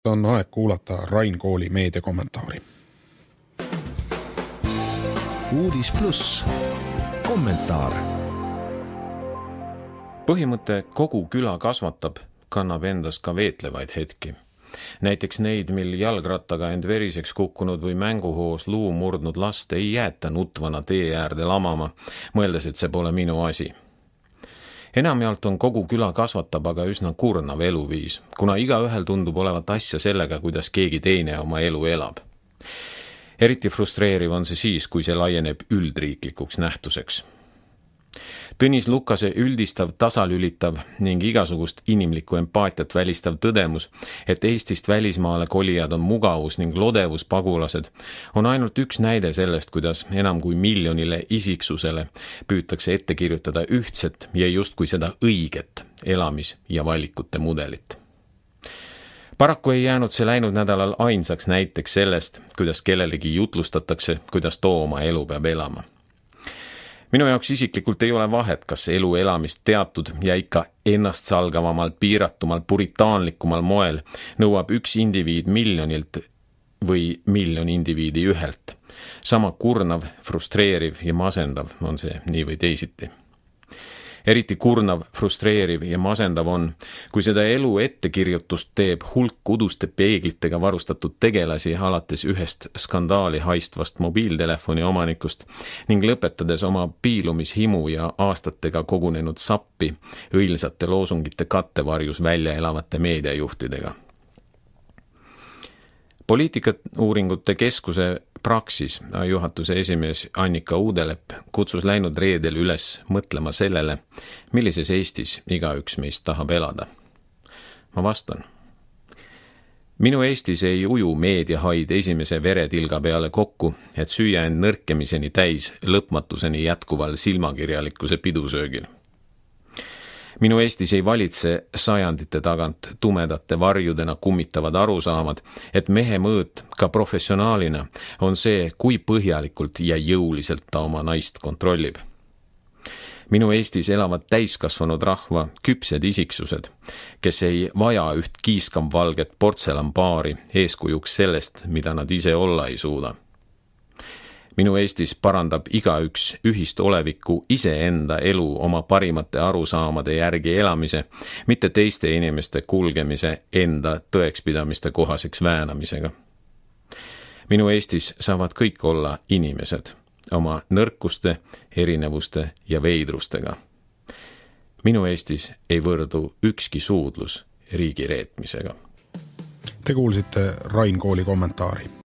On aeg kuulata Rain Kooli meediakommentaari. Uudis Plus. Kommentaar. Põhimõte kogu küla kasvatab kannab endas ka veetlevaid hetki. Näiteks neid, mil jalgrattaga end veriseks kukkunud või mänguhoos luu murdnud last ei jäeta nutvana tee äärde lamama, mõeldes, et see pole minu asi. Enamjaolt on kogu küla kasvatab aga üsna kurnav eluviis, kuna igaühel tundub olevat asja sellega, kuidas keegi teine oma elu elab. Eriti frustreeriv on see siis, kui see laieneb üldriiklikuks nähtuseks. Tõnis Lukase üldistav, tasalülitav ning igasugust inimlikku empaatiat välistav tõdemus, et Eestist välismaale kolijad on mugavus ning lodevus pagulased, on ainult üks näide sellest, kuidas enam kui miljonile isiksusele püütakse ette kirjutada ühtset ja justkui seda õiget elamis- ja valikute mudelit. Paraku ei jäänud see läinud nädalal ainsaks näiteks sellest, kuidas kellelegi jutlustatakse, kuidas too oma elu peab elama. Minu jaoks isiklikult ei ole vahet, kas elu elamist teatud ja ikka ennast salgavamal, piiratumal, puritaanlikumal moel nõuab üks indiviid miljonilt või miljon indiviidi ühelt. Sama kurnav, frustreeriv ja masendav on see nii või teisiti. Eriti kurnav, frustreeriv ja masendav on, kui seda elu ettekirjutust teeb hulk uduste peeglitega varustatud tegelasi alates ühest skandaali haistvast mobiiltelefoni omanikust ning lõpetades oma piilumishimu ja aastatega kogunenud sappi õilsate loosungite kattevarjus välja elavate meediajuhtidega. Poliitikauuringute keskuse Praxis juhatuse esimees Annika Uudelepp kutsus läinud reedel üles mõtlema sellele, millises Eestis igaüks meist tahab elada. Ma vastan. Minu Eestis ei uju meediahaid esimese veretilga peale kokku, et süüa end nõrkemiseni täis lõpmatuseni jätkuval silmakirjalikkuse pidusöögil. Minu Eestis ei valitse sajandite tagant tumedate varjudena kummitavad arusaamad, et mehe mõõt ka professionaalina on see, kui põhjalikult ja jõuliselt ta oma naist kontrollib. Minu Eestis elavad täiskasvanud rahva küpsed isiksused, kes ei vaja üht kiiskam-valget portselanpaari eeskujuks sellest, mida nad ise olla ei suuda. Minu Eestis parandab igaüks ühist olevikku iseenda elu oma parimate arusaamade järgi elamise, mitte teiste inimeste kulgemise enda tõekspidamiste kohaseks väänamisega. Minu Eestis saavad kõik olla inimesed, oma nõrkuste, erinevuste ja veidrustega. Minu Eestis ei võrdu ükski suudlus riigi reetmisega. Te kuulsite Rain Kooli kommentaari.